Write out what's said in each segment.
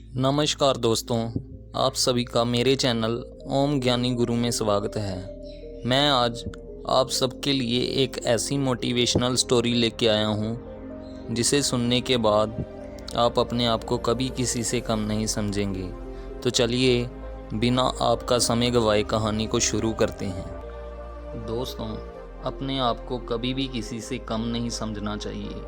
नमस्कार दोस्तों, आप सभी का मेरे चैनल ओम ज्ञानी गुरु में स्वागत है। मैं आज आप सबके लिए एक ऐसी मोटिवेशनल स्टोरी लेके आया हूँ जिसे सुनने के बाद आप अपने आप को कभी किसी से कम नहीं समझेंगे। तो चलिए बिना आपका समय गवाए कहानी को शुरू करते हैं। दोस्तों, अपने आप को कभी भी किसी से कम नहीं समझना चाहिए।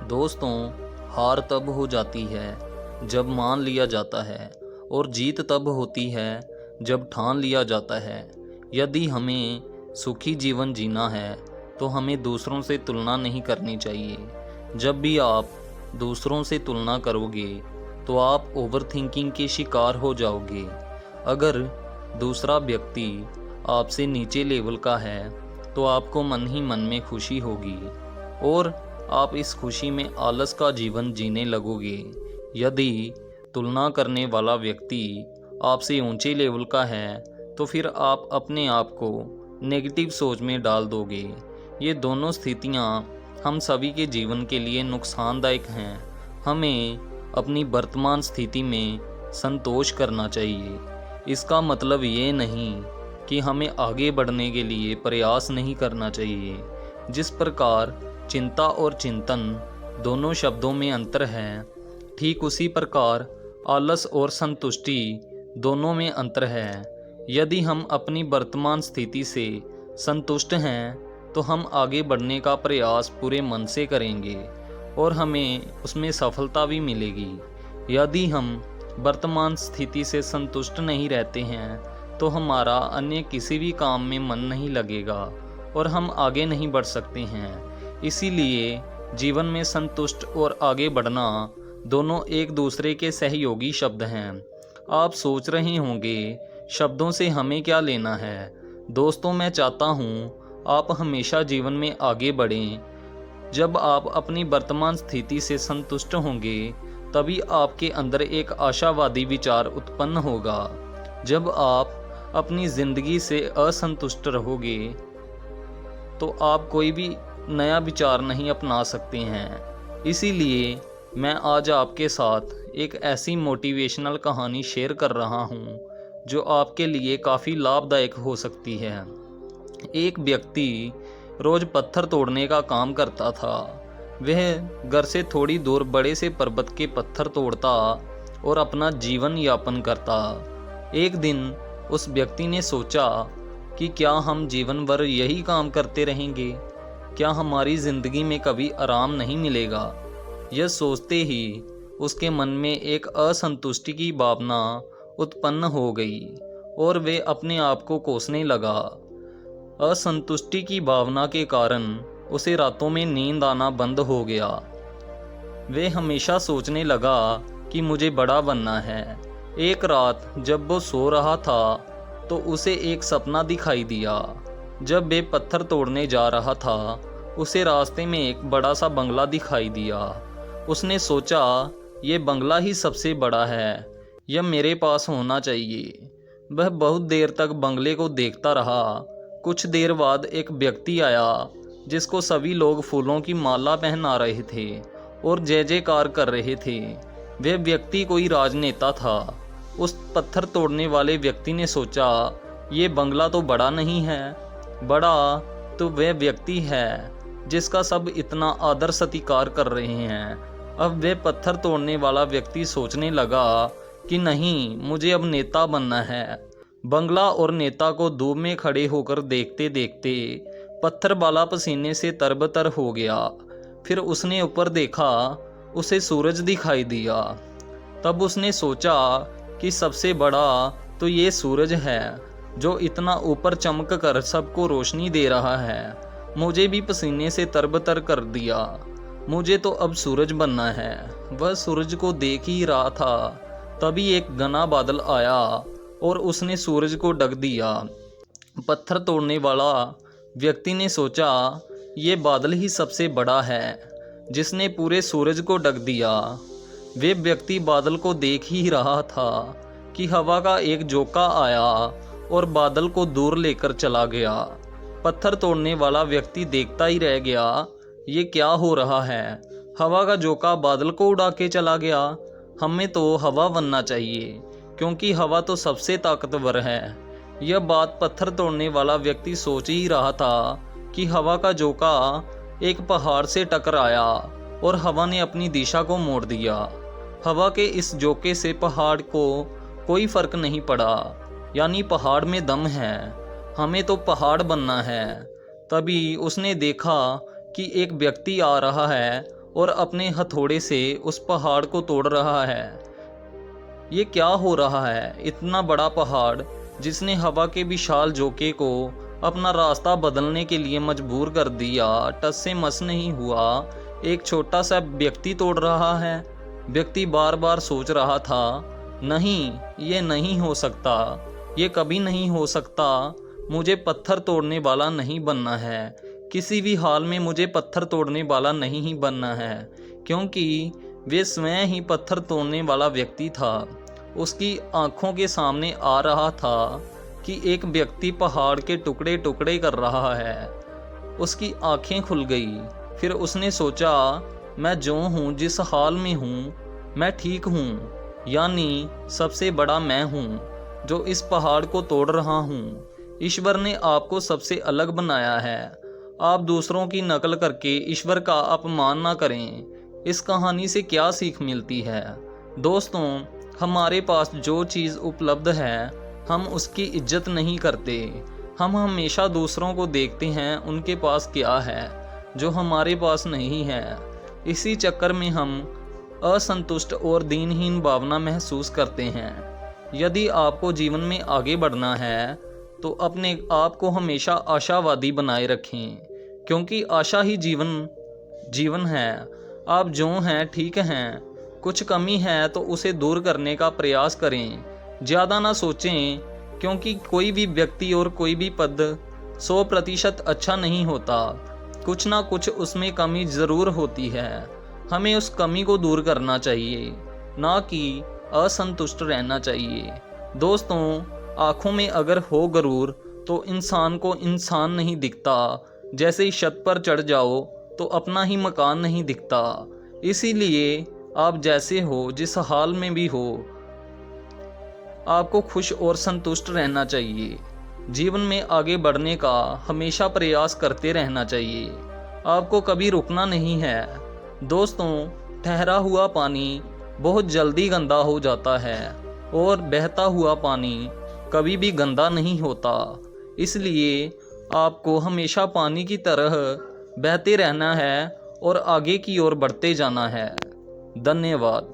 दोस्तों, हार तब हो जाती है जब मान लिया जाता है और जीत तब होती है जब ठान लिया जाता है। यदि हमें सुखी जीवन जीना है तो हमें दूसरों से तुलना नहीं करनी चाहिए। जब भी आप दूसरों से तुलना करोगे तो आप ओवरथिंकिंग के शिकार हो जाओगे। अगर दूसरा व्यक्ति आपसे नीचे लेवल का है तो आपको मन ही मन में खुशी होगी और आप इस खुशी में आलस का जीवन जीने लगोगे। यदि तुलना करने वाला व्यक्ति आपसे ऊंचे लेवल का है तो फिर आप अपने आप को नेगेटिव सोच में डाल दोगे। ये दोनों स्थितियां हम सभी के जीवन के लिए नुकसानदायक हैं। हमें अपनी वर्तमान स्थिति में संतोष करना चाहिए। इसका मतलब ये नहीं कि हमें आगे बढ़ने के लिए प्रयास नहीं करना चाहिए। जिस प्रकार चिंता और चिंतन दोनों शब्दों में अंतर है, ठीक उसी प्रकार आलस और संतुष्टि दोनों में अंतर है। यदि हम अपनी वर्तमान स्थिति से संतुष्ट हैं तो हम आगे बढ़ने का प्रयास पूरे मन से करेंगे और हमें उसमें सफलता भी मिलेगी। यदि हम वर्तमान स्थिति से संतुष्ट नहीं रहते हैं तो हमारा अन्य किसी भी काम में मन नहीं लगेगा और हम आगे नहीं बढ़ सकते हैं। इसीलिए जीवन में संतुष्ट और आगे बढ़ना दोनों एक दूसरे के सहयोगी शब्द हैं। आप सोच रहे होंगे शब्दों से हमें क्या लेना है। दोस्तों, मैं चाहता हूँ आप हमेशा जीवन में आगे बढ़ें। जब आप अपनी वर्तमान स्थिति से संतुष्ट होंगे तभी आपके अंदर एक आशावादी विचार उत्पन्न होगा। जब आप अपनी ज़िंदगी से असंतुष्ट रहोगे तो आप कोई भी नया विचार नहीं अपना सकते हैं। इसीलिए मैं आज आपके साथ एक ऐसी मोटिवेशनल कहानी शेयर कर रहा हूँ जो आपके लिए काफ़ी लाभदायक हो सकती है। एक व्यक्ति रोज़ पत्थर तोड़ने का काम करता था। वह घर से थोड़ी दूर बड़े से पर्वत के पत्थर तोड़ता और अपना जीवन यापन करता। एक दिन उस व्यक्ति ने सोचा कि क्या हम जीवन भर यही काम करते रहेंगे? क्या हमारी ज़िंदगी में कभी आराम नहीं मिलेगा? यह सोचते ही उसके मन में एक असंतुष्टि की भावना उत्पन्न हो गई और वे अपने आप को कोसने लगा। असंतुष्टि की भावना के कारण उसे रातों में नींद आना बंद हो गया। वे हमेशा सोचने लगा कि मुझे बड़ा बनना है। एक रात जब वो सो रहा था तो उसे एक सपना दिखाई दिया। जब वे पत्थर तोड़ने जा रहा था उसे रास्ते में एक बड़ा सा बंगला दिखाई दिया। उसने सोचा ये बंगला ही सबसे बड़ा है, यह मेरे पास होना चाहिए। वह बहुत देर तक बंगले को देखता रहा। कुछ देर बाद एक व्यक्ति आया जिसको सभी लोग फूलों की माला पहना रहे थे और जय जयकार कर रहे थे। वह व्यक्ति कोई राजनेता था। उस पत्थर तोड़ने वाले व्यक्ति ने सोचा ये बंगला तो बड़ा नहीं है, बड़ा तो वह व्यक्ति है जिसका सब इतना आदर सत्कार कर रहे हैं। अब वे पत्थर तोड़ने वाला व्यक्ति सोचने लगा कि नहीं, मुझे अब नेता बनना है। बंगला और नेता को दूर में खड़े होकर देखते देखते पत्थर वाला पसीने से तरबतर हो गया। फिर उसने ऊपर देखा, उसे सूरज दिखाई दिया। तब उसने सोचा कि सबसे बड़ा तो ये सूरज है जो इतना ऊपर चमक कर सबको रोशनी दे रहा है। मुझे भी पसीने से तरबतर कर दिया। मुझे तो अब सूरज बनना है। वह सूरज को देख ही रहा था तभी एक घना बादल आया और उसने सूरज को ढक दिया। पत्थर तोड़ने वाला व्यक्ति ने सोचा ये बादल ही सबसे बड़ा है जिसने पूरे सूरज को ढक दिया। वे व्यक्ति बादल को देख ही रहा था कि हवा का एक झोंका आया और बादल को दूर लेकर चला गया। पत्थर तोड़ने वाला व्यक्ति देखता ही रह गया, ये क्या हो रहा है? हवा का झोंका बादल को उड़ा के चला गया। हमें तो हवा बनना चाहिए, क्योंकि हवा तो सबसे ताकतवर है। यह बात पत्थर तोड़ने वाला व्यक्ति सोच ही रहा था कि हवा का झोंका एक पहाड़ से टकराया और हवा ने अपनी दिशा को मोड़ दिया। हवा के इस झोंके से पहाड़ को कोई फर्क नहीं पड़ा, यानी पहाड़ में दम है, हमें तो पहाड़ बनना है। तभी उसने देखा कि एक व्यक्ति आ रहा है और अपने हथौड़े से उस पहाड़ को तोड़ रहा है। ये क्या हो रहा है? इतना बड़ा पहाड़ जिसने हवा के विशाल झोंके को अपना रास्ता बदलने के लिए मजबूर कर दिया, टस से मस नहीं हुआ, एक छोटा सा व्यक्ति तोड़ रहा है। व्यक्ति बार बार सोच रहा था, नहीं, ये नहीं हो सकता, ये कभी नहीं हो सकता, मुझे पत्थर तोड़ने वाला नहीं बनना है, किसी भी हाल में मुझे पत्थर तोड़ने वाला नहीं ही बनना है। क्योंकि वे स्वयं ही पत्थर तोड़ने वाला व्यक्ति था। उसकी आंखों के सामने आ रहा था कि एक व्यक्ति पहाड़ के टुकड़े टुकड़े कर रहा है। उसकी आंखें खुल गई। फिर उसने सोचा, मैं जो हूँ, जिस हाल में हूँ, मैं ठीक हूँ, यानी सबसे बड़ा मैं हूँ जो इस पहाड़ को तोड़ रहा हूँ। ईश्वर ने आपको सबसे अलग बनाया है। आप दूसरों की नकल करके ईश्वर का अपमान ना करें। इस कहानी से क्या सीख मिलती है? दोस्तों, हमारे पास जो चीज़ उपलब्ध है, हम उसकी इज्जत नहीं करते। हम हमेशा दूसरों को देखते हैं उनके पास क्या है जो हमारे पास नहीं है। इसी चक्कर में हम असंतुष्ट और दीनहीन भावना महसूस करते हैं। यदि आपको जीवन में आगे बढ़ना है तो अपने आप को हमेशा आशावादी बनाए रखें, क्योंकि आशा ही जीवन है। आप जो हैं ठीक हैं, कुछ कमी है तो उसे दूर करने का प्रयास करें। ज़्यादा ना सोचें, क्योंकि कोई भी व्यक्ति और कोई भी पद 100% अच्छा नहीं होता। कुछ ना कुछ उसमें कमी ज़रूर होती है। हमें उस कमी को दूर करना चाहिए, ना कि असंतुष्ट रहना चाहिए। दोस्तों, आँखों में अगर हो गरूर तो इंसान को इंसान नहीं दिखता। जैसे ही छत पर चढ़ जाओ तो अपना ही मकान नहीं दिखता। इसीलिए आप जैसे हो, जिस हाल में भी हो, आपको खुश और संतुष्ट रहना चाहिए। जीवन में आगे बढ़ने का हमेशा प्रयास करते रहना चाहिए। आपको कभी रुकना नहीं है। दोस्तों, ठहरा हुआ पानी बहुत जल्दी गंदा हो जाता है और बहता हुआ पानी कभी भी गंदा नहीं होता। इसलिए आपको हमेशा पानी की तरह बहते रहना है और आगे की ओर बढ़ते जाना है। धन्यवाद।